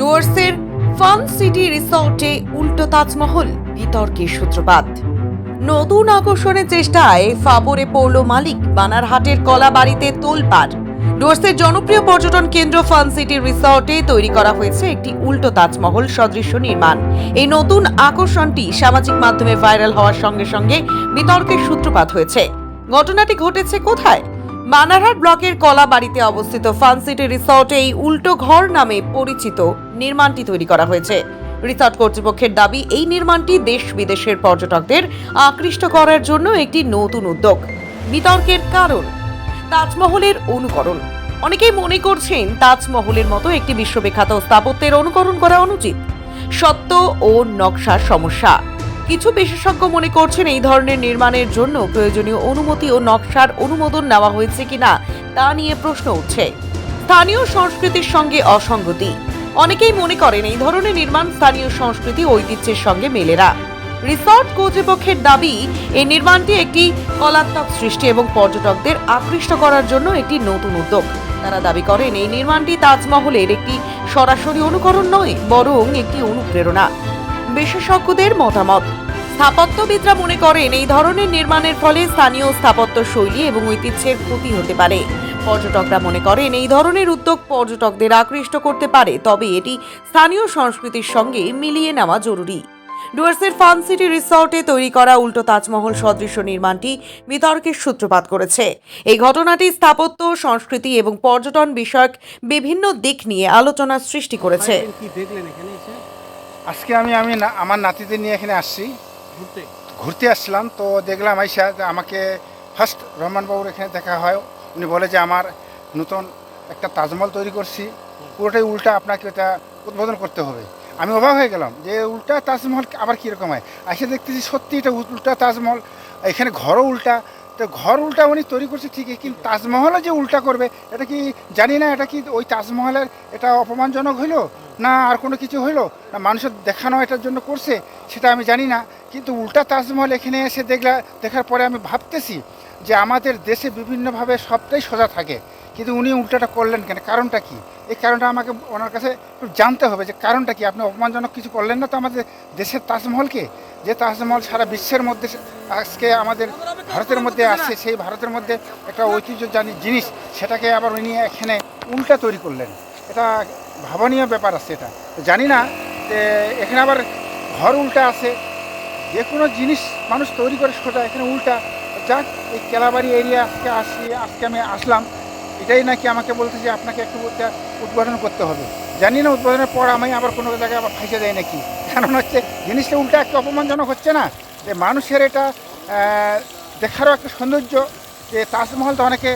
ডুয়ার্সের fun city রিসর্টে উল্টো তাজমহল, বিতর্কের সূত্রপাত। নতুন আকর্ষণের চেষ্টায় ফাবরে পড়ল মালিক, বানারহাটের কলাবাড়িতে তোলপাড়। ডুয়ার্সের জনপ্রিয় পর্যটন কেন্দ্র ফান সিটি রিসর্টে তৈরি করা হয়েছে একটি উল্টো তাজমহল সদৃশ নির্মাণ। এই নতুন আকর্ষণটি সামাজিক মাধ্যমে ভাইরাল হওয়ার সঙ্গে সঙ্গে বিতর্কের সূত্রপাত হয়েছে। ঘটনাটি ঘটেছে কোথায়? বানারহাট ব্লকের কলাবাড়িতে অবস্থিত ফান সিটি রিসর্টে এই উল্টো ঘর নামে পরিচিত নির্মাণটি তৈরি করা হয়েছে। রিসর্ট কর্তৃপক্ষের দাবি, এই নির্মাণটি দেশ বিদেশের পর্যটকদের আকৃষ্ট করার জন্য একটি নতুন উদ্যোগ। বিতর্কের কারণ তাজমহলের অনুকরণ। অনেকেই মনে করছেন তাজমহলের মতো একটি বিশ্ববিখ্যাত স্থাপত্যের অনুকরণ করা অনুচিত। সত্য ও নকশার সমস্যা। কিছু বিশেষজ্ঞ মনে করছেন এই ধরনের নির্মাণের জন্য প্রয়োজনীয় অনুমতি ও নকশার অনুমোদন নেওয়া হয়েছে কিনা তা নিয়ে প্রশ্ন উঠছে। স্থানীয় সংস্কৃতির সঙ্গে অসঙ্গতি। অনেকেই মনে করেন এই ধরনের নির্মাণ স্থানীয় সংস্কৃতি ও ঐতিহ্যের সঙ্গে মেলে না। রিসর্ট কর্তৃপক্ষের দাবি, এই নির্মাণটি একটি কলাত্মক সৃষ্টি এবং পর্যটকদের আকৃষ্ট করার জন্য একটি নতুন উদ্যোগ। তারা দাবি করেন এই নির্মাণটি তাজমহলের একটি সরাসরি অনুকরণ নয়, বরং একটি অনুপ্রেরণা। বিশেষজ্ঞদের মতামত। স্থাপত্যবিদরা মনে করেন এই ধরনের নির্মাণের ফলে স্থানীয় স্থাপত্য শৈলী এবং ঐতিহ্যের ক্ষতি হতে পারে। পর্যটকরা মনে করেন এই ধরনের উদ্যোগ পর্যটকদের আকৃষ্ট করতে পারে, তবে এটি স্থানীয় সংস্কৃতির সঙ্গে মিলিয়ে নেওয়া জরুরি। ডুয়ার্সের ফান সিটি রিসর্টে তৈরি করা উল্টো তাজমহল সদৃশ নির্মাণটি বিতর্কের সূত্রপাত করেছে। এই ঘটনাটি স্থাপত্য, সংস্কৃতি এবং পর্যটন বিষয়ক বিভিন্ন দিক নিয়ে আলোচনার সৃষ্টি করেছে। আজকে আমি আমার নাতিদের নিয়ে এখানে আসছি, ঘুরতে আসছিলাম। তো দেখলাম আইসা আমাকে ফার্স্ট রহমানবাবুর এখানে দেখা হয়। উনি বলে যে আমার নতুন একটা তাজমহল তৈরি করছি, পুরোটাই উল্টা, আপনাকে এটা উদ্বোধন করতে হবে। আমি অবাক হয়ে গেলাম যে উল্টা তাজমহল আবার কীরকম হয়। এসে দেখতেছি সত্যি এটা উল্টা তাজমহল, এখানে ঘরও উল্টা। তো ঘর উল্টা উনি তৈরি করছে ঠিকই, কিন্তু তাজমহলও যে উল্টা করবে এটা কি জানি না। এটা কি ওই তাজমহলের এটা অপমানজনক হইলো, না আর কোনো কিছু হইলো, না মানুষের দেখানো এটার জন্য করছে, সেটা আমি জানি না। কিন্তু উল্টা তাজমহল এখানে এসে দেখার পরে আমি ভাবতেছি যে আমাদের দেশে বিভিন্নভাবে সবটাই সোজা থাকে, কিন্তু উনি উল্টাটা করলেন কেন? কারণটা কি? এই কারণটা আমাকে ওনার কাছে একটু জানতে হবে যে কারণটা কি। আপনি অপমানজনক কিছু করলেন না তো আমাদের দেশের তাজমহলকে, যে তাজমহল সারা বিশ্বের মধ্যে আজকে আমাদের ভারতের মধ্যে আসছে, সেই ভারতের মধ্যে একটা ঐতিহ্যজনক জিনিস, সেটাকে আবার উনি এখানে উল্টা তৈরি করলেন। এটা ভাবনীয় ব্যাপার আছে। এটা জানি না যে এখানে আবার ঘর উল্টা আছে। যে কোনো জিনিস মানুষ তৈরি করে সোজা, এখানে উল্টা। যাক, এই কেলাবাড়ি এরিয়া আজকে আমি আসলাম, এটাই নাকি আমাকে বলতে যে আপনাকে একটু উদ্বোধন করতে হবে। জানি না উদ্বোধনের পর আমি আবার কোনো জায়গায় আবার ফাঁসে দেয় নাকি। কারণ হচ্ছে জিনিসটা উল্টা একটু অপমানজনক হচ্ছে না, যে মানুষের এটা দেখারও একটা সৌন্দর্য। যে তাজমহল তো অনেকে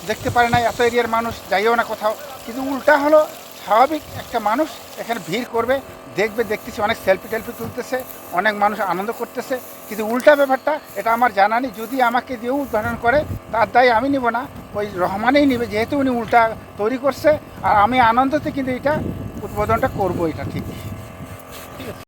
দেখতে পারে না, এত এরিয়ার মানুষ যাইও না কোথাও, কিন্তু উল্টা হলো স্বাভাবিক। একটা মানুষ এখানে ভিড় করবে, দেখতেছি অনেক সেলফি তুলতেছে, অনেক মানুষ আনন্দ করতেছে, কিন্তু উল্টা ব্যাপারটা এটা আমার জানা নেই। যদি আমাকে দিয়েও উদ্বোধন করে তার দায় আমি নিব না, ওই রহমানেই নিবে, যেহেতু উনি উল্টা তৈরি করছে। আর আমি আনন্দতে কিন্তু এটা উদ্বোধনটা করবো, এটা ঠিক।